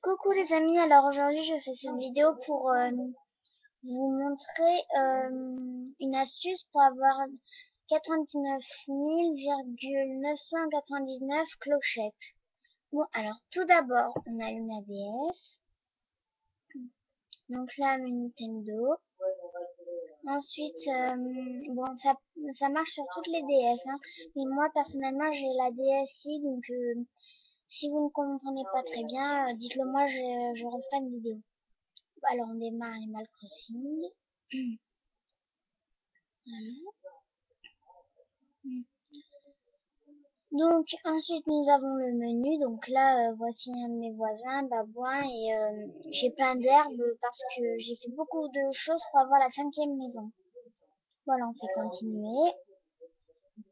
Coucou les amis, alors aujourd'hui je fais cette vidéo pour vous montrer une astuce pour avoir 99 999 clochettes. Bon, alors tout d'abord on allume la DS, donc là Nintendo. Ensuite, bon ça marche sur toutes les DS, hein, mais moi personnellement j'ai la DSi, donc si vous ne comprenez pas très bien, dites-le moi, je referai une vidéo. Alors on démarre Animal Crossing. Voilà. Donc ensuite nous avons le menu. Donc là voici un de mes voisins, Babouin, et j'ai plein d'herbes parce que j'ai fait beaucoup de choses pour avoir la 5e maison. Voilà, on fait continuer.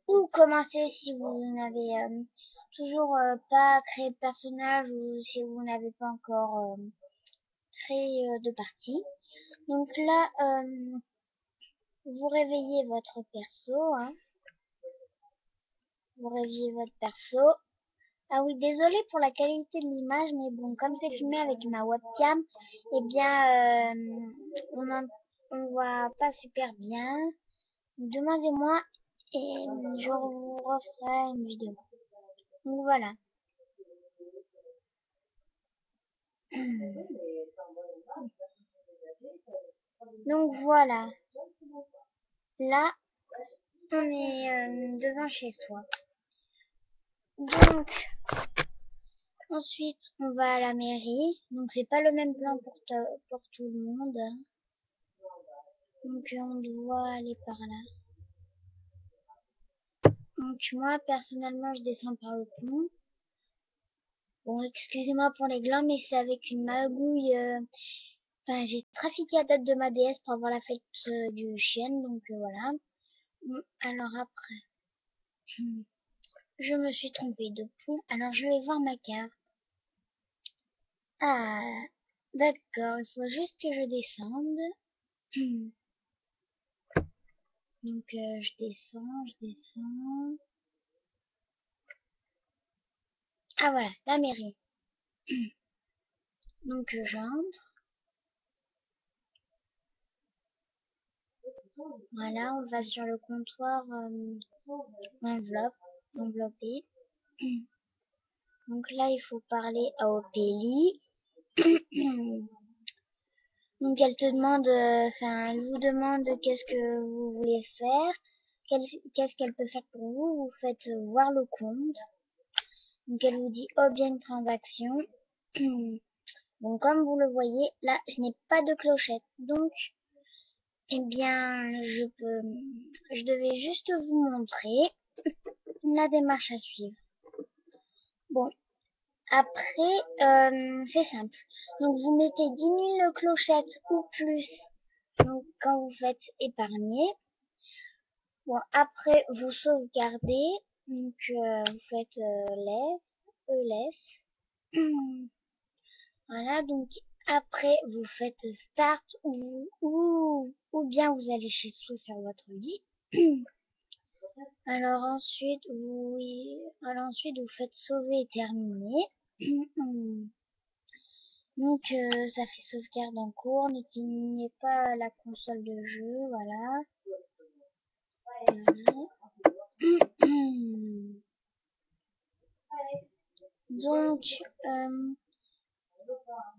Ou commencer si vous n'avez toujours pas créé de personnage ou si vous n'avez pas encore créé de partie. Donc là vous réveillez votre perso, hein. Vous réveillez votre perso. Ah oui, désolé pour la qualité de l'image, mais bon, comme c'est filmé avec ma webcam, eh bien, on voit pas super bien. Demandez-moi et je vous referai une vidéo. Donc voilà. Donc voilà. Là, on est devant chez soi. Donc, ensuite, on va à la mairie. Donc c'est pas le même plan pour tout le monde. Donc on doit aller par là. Donc moi personnellement je descends par le pont. Bon, excusez-moi pour les glands, mais c'est avec une magouille. Enfin, j'ai trafiqué la date de ma DS pour avoir la fête du chien, donc voilà. Alors après, je me suis trompée de pont. Alors je vais voir ma carte. Ah, d'accord, il faut juste que je descende. Donc je descends. Ah voilà, la mairie. Donc j'entre. Voilà, on va sur le comptoir enveloppé. Donc là, il faut parler à Opélie. Donc elle te demande, enfin, elle vous demande qu'est-ce que vous voulez faire, qu'est-ce qu'elle peut faire pour vous. Vous faites voir le compte. Donc elle vous dit objet de transaction. Donc comme vous le voyez, là, je n'ai pas de clochette. Donc, eh bien, je devais juste vous montrer la démarche à suivre. Bon, après, c'est simple. Donc vous mettez 10 000 clochettes ou plus, donc quand vous faites épargner. Bon, après vous sauvegardez, donc vous faites ELS. Voilà, donc après vous faites start ou bien vous allez chez soi sur votre lit. Alors ensuite vous faites sauver et terminer. Donc ça fait sauvegarde en cours, n'éteignez pas la console de jeu, voilà. Donc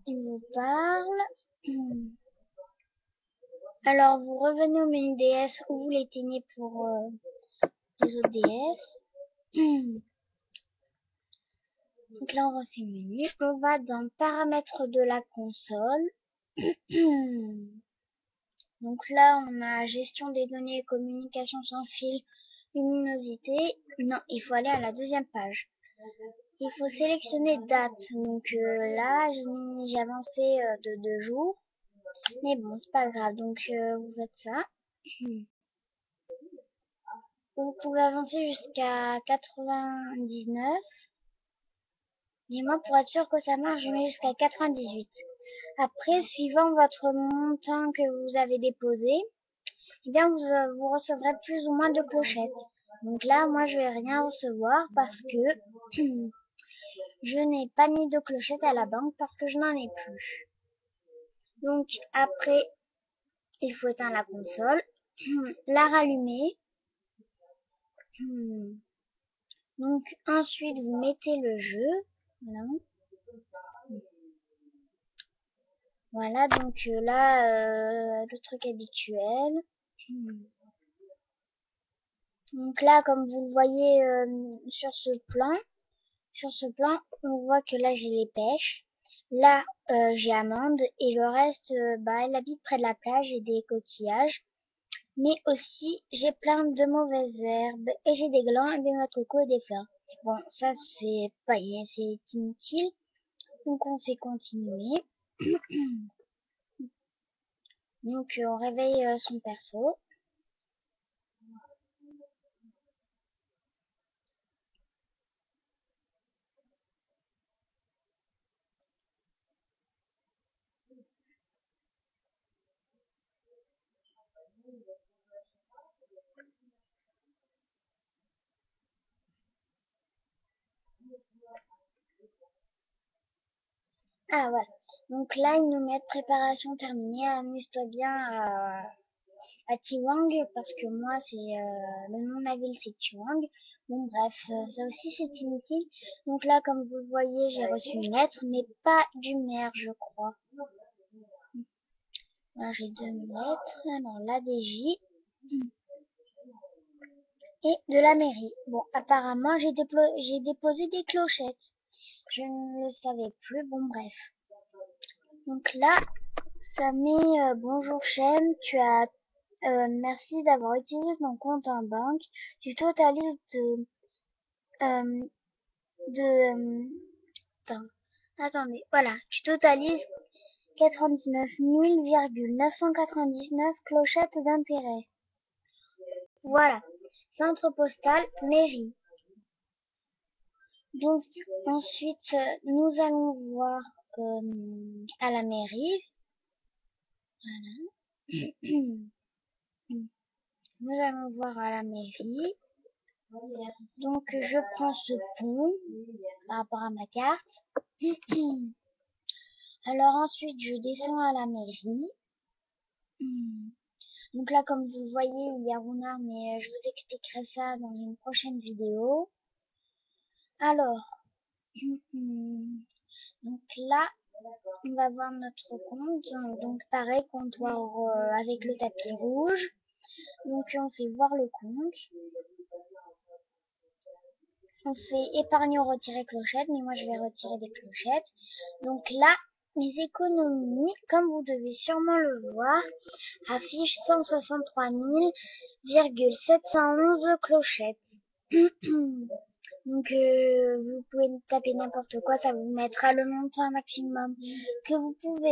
il vous parle. Alors vous revenez au menu DS ou vous l'éteignez pour les autres DS. Donc là on refait le menu, on va dans paramètres de la console. Donc là on a gestion des données, communication sans fil, luminosité. Non, il faut aller à la deuxième page. Il faut sélectionner date. Donc là j'ai avancé de 2 jours. Mais bon, c'est pas grave. Donc vous faites ça. Vous pouvez avancer jusqu'à 99. Mais moi, pour être sûr que ça marche, je mets jusqu'à 98. Après, suivant votre montant que vous avez déposé, eh bien, vous recevrez plus ou moins de clochettes. Donc là, moi, je vais rien recevoir parce que je n'ai pas mis de clochette à la banque parce que je n'en ai plus. Donc après, il faut éteindre la console, la rallumer. Donc ensuite, vous mettez le jeu. Voilà. Voilà, donc là, le truc habituel. Donc là, comme vous le voyez sur ce plan, on voit que là j'ai les pêches. Là, j'ai Amande et le reste, elle habite près de la plage et des coquillages. Mais aussi, j'ai plein de mauvaises herbes et j'ai des glands et des noix de coco et des fleurs. Bon, ça c'est c'est inutile. Donc on fait continuer. Donc on réveille son perso. Ah voilà. Donc là, ils nous mettent préparation terminée. Amuse-toi bien à Tiwang parce que moi, c'est le nom de la ville, c'est Tiwang. Bon bref, ça aussi c'est inutile. Donc là, comme vous le voyez, j'ai reçu une lettre, mais pas du maire, je crois. Là, j'ai deux lettres. Alors l'ADJ et de la mairie. Bon, apparemment, j'ai déposé des clochettes. Je ne le savais plus. Bon bref. Donc là, ça met bonjour chaîne, tu as merci d'avoir utilisé ton compte en banque. Tu totalises euh, attendez, voilà, tu totalises 99 999 clochettes d'intérêt. Voilà, centre postal, mairie. Donc ensuite, nous allons voir à la mairie. Voilà. Nous allons voir à la mairie. Donc je prends ce pont par rapport à ma carte. Alors ensuite je descends à la mairie. Donc là comme vous voyez il y a Runa, mais je vous expliquerai ça dans une prochaine vidéo. Alors donc là on va voir notre compte. Donc pareil, comptoir avec le tapis rouge. Donc on fait voir le compte. On fait épargner ou retirer clochette, mais moi je vais retirer des clochettes. Donc là, les économies, comme vous devez sûrement le voir, affichent 163 711 clochettes. Donc vous pouvez taper n'importe quoi, ça vous mettra le montant maximum que vous pouvez.